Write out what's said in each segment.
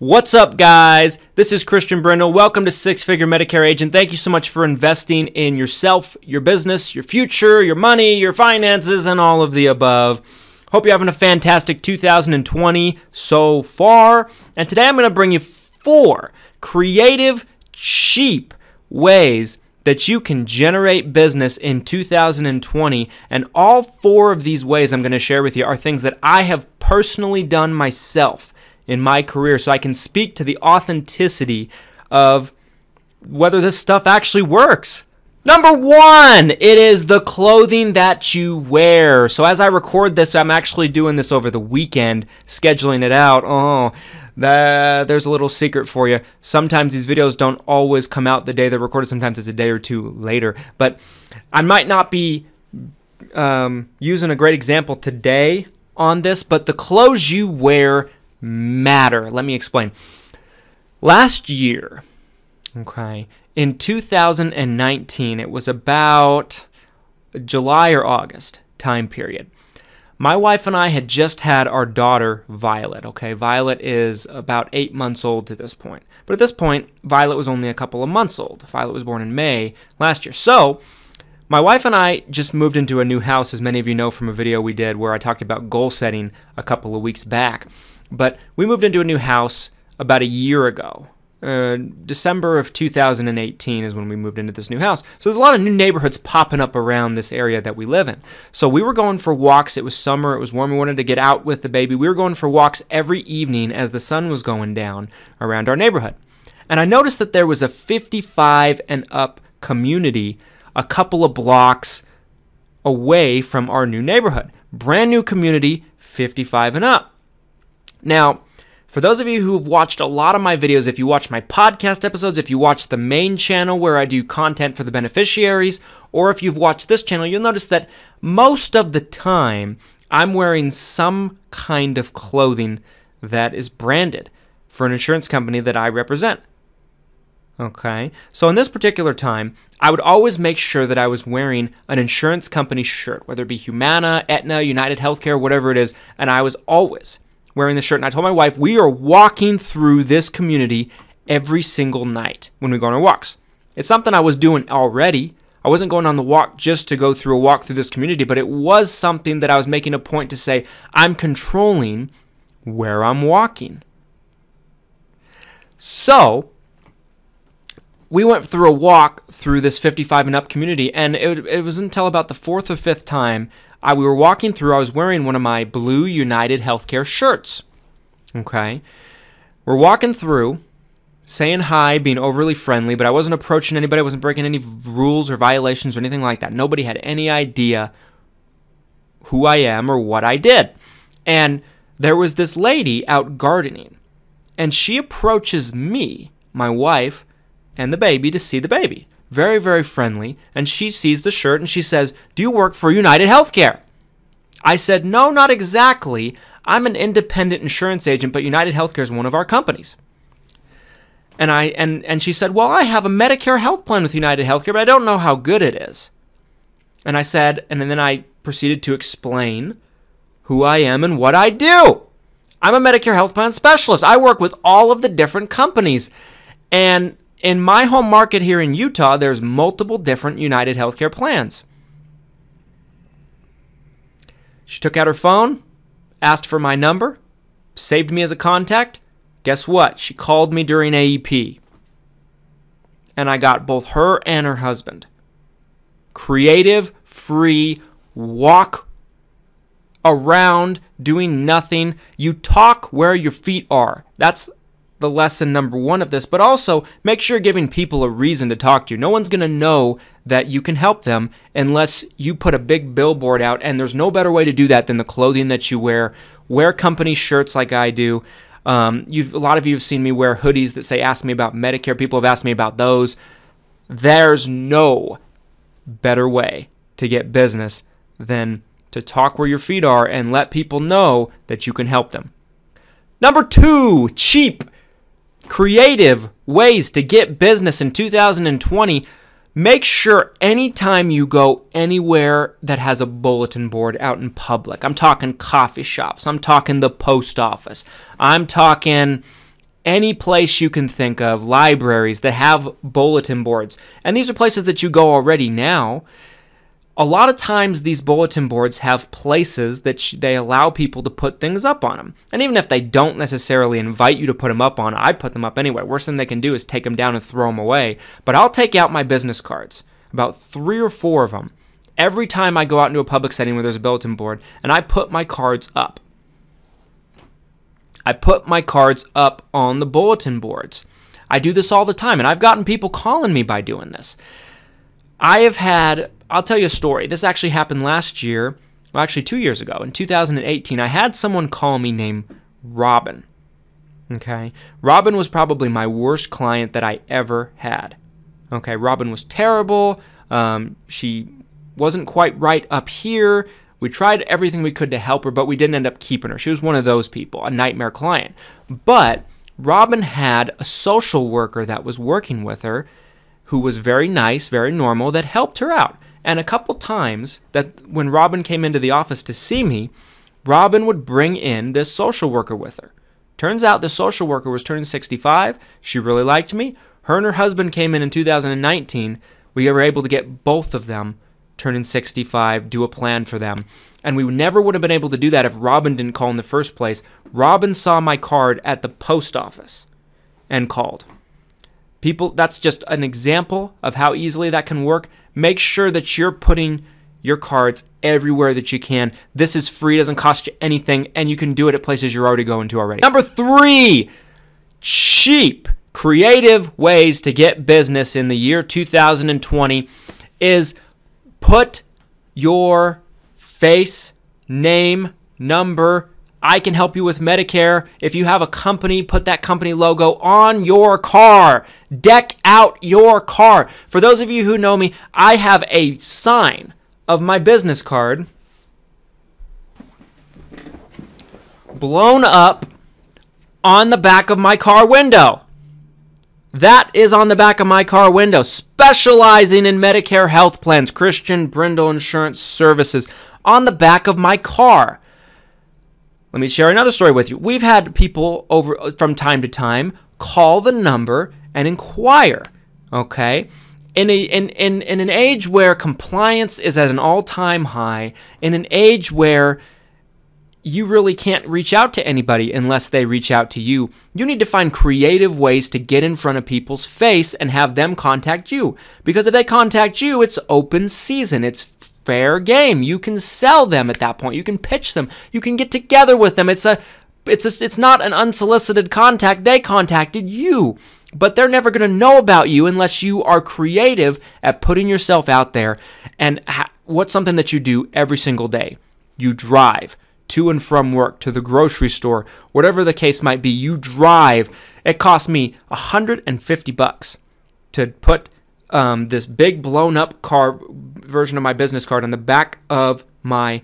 What's up, guys? This is Christian Brindle. Welcome to Six Figure Medicare Agent. Thank you so much for investing in yourself, your business, your future, your money, your finances, and all of the above. Hope you're having a fantastic 2020 so far. And today I'm going to bring you 4 creative, cheap ways that you can generate business in 2020. And all 4 of these ways I'm going to share with you are things that I have personally done myself in my career, so I can speak to the authenticity of whether this stuff actually works. Number 1, it is the clothing that you wear. So as I record this, I'm actually doing this over the weekend, scheduling it out. There's a little secret for you. Sometimes these videos don't always come out the day they're recorded. Sometimes it's a day or 2 later. But I might not be using a great example today on this, but the clothes you wear matter. Let me explain. Last year, in 2019, it was about July or August time period. My wife and I had just had our daughter, Violet. Violet is about 8 months old to this point. But at this point, Violet was only a couple of months old. Violet was born in May last year. So my wife and I just moved into a new house, as many of you know from a video we did where I talked about goal setting a couple of weeks back. But we moved into a new house about a year ago. December of 2018 is when we moved into this new house. So there's a lot of new neighborhoods popping up around this area that we live in. So we were going for walks. It was summer. It was warm. We wanted to get out with the baby. We were going for walks every evening as the sun was going down around our neighborhood. And I noticed that there was a 55 and up community a couple of blocks away from our new neighborhood. Brand new community, 55 and up. Now, for those of you who have watched a lot of my videos, if you watch my podcast episodes, if you watch the main channel where I do content for the beneficiaries, or if you've watched this channel, you'll notice that most of the time I'm wearing some kind of clothing that is branded for an insurance company that I represent. So in this particular time, I would always make sure that I was wearing an insurance company shirt, whether it be Humana, Aetna, United Healthcare, whatever it is, and I was always wearing the shirt. And I told my wife, we are walking through this community every single night when we go on our walks. It's something I was doing already. I wasn't going on the walk just to go through a walk through this community, but it was something that I was making a point to say, I'm controlling where I'm walking. So we went through a walk through this 55 and up community, and it wasn't until about the 4th or 5th time we were walking through, I was wearing one of my blue United Healthcare shirts. We're walking through, saying hi, being overly friendly, but I wasn't approaching anybody. I wasn't breaking any rules or violations or anything like that. Nobody had any idea who I am or what I did. And there was this lady out gardening, and she approaches me, my wife, and the baby to see the baby. Very, very friendly, and she sees the shirt and she says, "Do you work for United Healthcare?" I said, "No, not exactly. I'm an independent insurance agent, but United Healthcare is one of our companies." And she said, "Well, I have a Medicare health plan with United Healthcare, but I don't know how good it is." And I said, and then I proceeded to explain who I am and what I do. I'm a Medicare health plan specialist. I work with all of the different companies. And in my home market here in Utah, there's multiple different United Healthcare plans. She took out her phone, asked for my number, saved me as a contact. Guess what? She called me during AEP. And I got both her and her husband. Creative, free, walk around, doing nothing. You talk where your feet are. That's the lesson number 1 of this, but also make sure you're giving people a reason to talk to you. No one's going to know that you can help them unless you put a big billboard out, and there's no better way to do that than the clothing that you wear. Wear company shirts like I do. A lot of you have seen me wear hoodies that say "Ask me about Medicare." People have asked me about those. There's no better way to get business than to talk where your feet are and let people know that you can help them. Number 2, cheap, creative ways to get business in 2020. Make sure anytime you go anywhere that has a bulletin board out in public, I'm talking coffee shops, I'm talking the post office, I'm talking any place you can think of, libraries that have bulletin boards. And these are places that you go already now. A lot of times these bulletin boards have places that they allow people to put things up on them. And even if they don't necessarily invite you to put them up on, I put them up anyway. Worst thing they can do is take them down and throw them away. But I'll take out my business cards, about 3 or 4 of them, every time I go out into a public setting where there's a bulletin board, and I put my cards up. I put my cards up on the bulletin boards. I do this all the time, and I've gotten people calling me by doing this. I'll tell you a story. This actually happened last year, well, actually 2 years ago. In 2018, I had someone call me named Robin. Okay? Robin was probably my worst client that I ever had. Okay? Robin was terrible. She wasn't quite right up here. We tried everything we could to help her, but we didn't end up keeping her. She was one of those people, a nightmare client. But Robin had a social worker that was working with her who was very nice, very normal, that helped her out. And a couple times that when Robin came into the office to see me, Robin would bring in this social worker with her. Turns out the social worker was turning 65. She really liked me. Her and her husband came in 2019. We were able to get both of them turning 65, do a plan for them. And we never would have been able to do that if Robin didn't call in the first place. Robin saw my card at the post office and called. People, that's just an example of how easily that can work. Make sure that you're putting your cards everywhere that you can. This is free, doesn't cost you anything, and you can do it at places you're already going to already. Number 3, cheap, creative ways to get business in the year 2020 is put your face, name, number. I can help you with Medicare. If you have a company, put that company logo on your car. Deck out your car. For those of you who know me, I have a sign of my business card blown up on the back of my car window. That is on the back of my car window. Specializing in Medicare health plans, Christian Brindle Insurance Services, on the back of my car. Let me share another story with you. We've had people over from time to time call the number and inquire, okay? In an age where compliance is at an all-time high, in an age where you really can't reach out to anybody unless they reach out to you, you need to find creative ways to get in front of people's face and have them contact you. Because if they contact you, it's open season. It's fair game. You can sell them at that point. You can pitch them. You can get together with them. It's not an unsolicited contact. They contacted you, but they're never going to know about you unless you are creative at putting yourself out there. And what's something that you do every single day? You drive to and from work, to the grocery store, whatever the case might be. You drive. It cost me $150 to put this big blown up car version of my business card on the back of my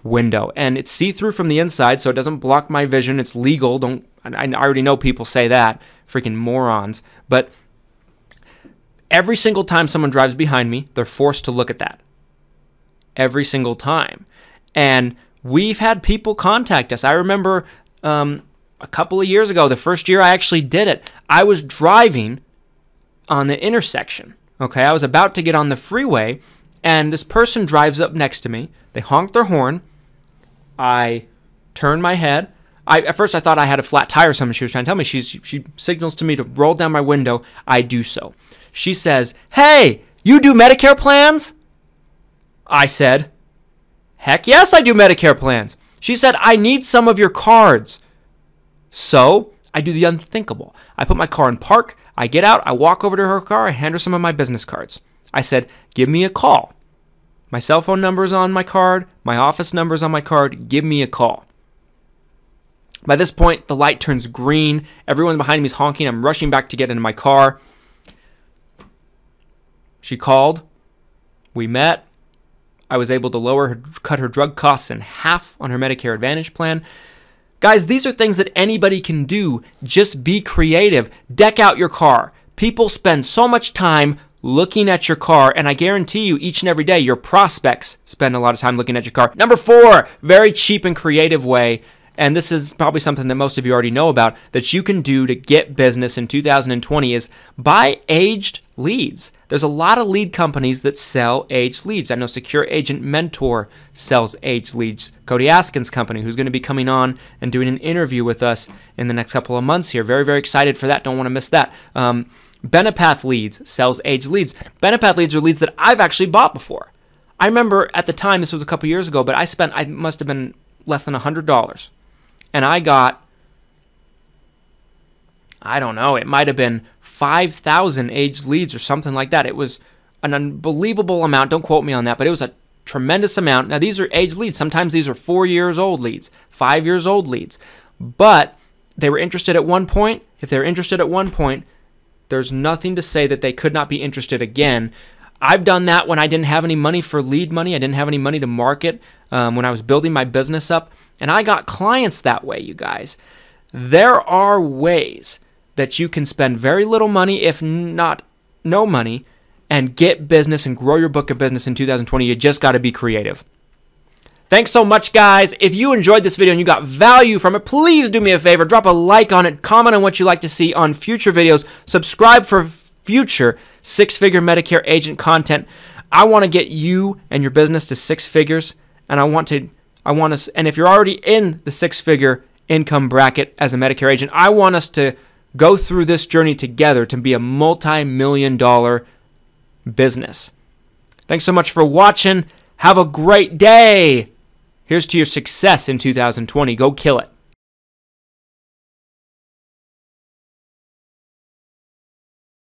window, and it's see-through from the inside, so it doesn't block my vision. It's legal. I already know people say that, freaking morons. But every single time someone drives behind me, they're forced to look at that. Every single time. And we've had people contact us. I remember a couple of years ago, the first year I actually did it, I was driving on the intersection. Okay, I was about to get on the freeway, and this person drives up next to me. They honk their horn. I turn my head. At first I thought I had a flat tire or something she was trying to tell me. She signals to me to roll down my window. I do so. She says, "Hey, you do Medicare plans?" I said, "Heck yes, I do Medicare plans." She said, "I need some of your cards." So I do the unthinkable. I put my car in park. I get out, I walk over to her car, I hand her some of my business cards. I said, "Give me a call. My cell phone number's on my card, my office number's on my card, give me a call." By this point, the light turns green, everyone behind me is honking, I'm rushing back to get into my car. She called, we met, I was able to cut her drug costs in half on her Medicare Advantage plan. Guys, these are things that anybody can do. Just be creative. Deck out your car. People spend so much time looking at your car, and I guarantee you each and every day your prospects spend a lot of time looking at your car. Number 4, very cheap and creative way, and this is probably something that most of you already know about, that you can do to get business in 2020 is buy aged leads. There's a lot of lead companies that sell aged leads. I know Secure Agent Mentor sells aged leads. Cody Askin's company, who's going to be coming on and doing an interview with us in the next couple of months here. Very, very excited for that. Don't want to miss that. Benepath Leads sells aged leads. Benepath leads are leads that I've actually bought before. I remember at the time, this was a couple years ago, but I must have been less than $100. And I got, I don't know, it might have been 5,000 aged leads or something like that. It was an unbelievable amount. Don't quote me on that, but it was a tremendous amount. Now, these are aged leads. Sometimes these are 4 years old leads, 5 years old leads. But they were interested at one point. If they're interested at one point, there's nothing to say that they could not be interested again. I've done that when I didn't have any money for lead money. I didn't have any money to market when I was building my business up. And I got clients that way, you guys. There are ways that you can spend very little money, if not no money, and get business and grow your book of business in 2020. You just got to be creative. Thanks so much, guys. If you enjoyed this video and you got value from it, please do me a favor. Drop a like on it. Comment on what you'd like to see on future videos. Subscribe for future six-figure Medicare agent content. I want to get you and your business to 6 figures, and and if you're already in the 6-figure income bracket as a Medicare agent, I want us to go through this journey together to be a multi-million-dollar business. Thanks so much for watching. Have a great day. Here's to your success in 2020. Go kill it.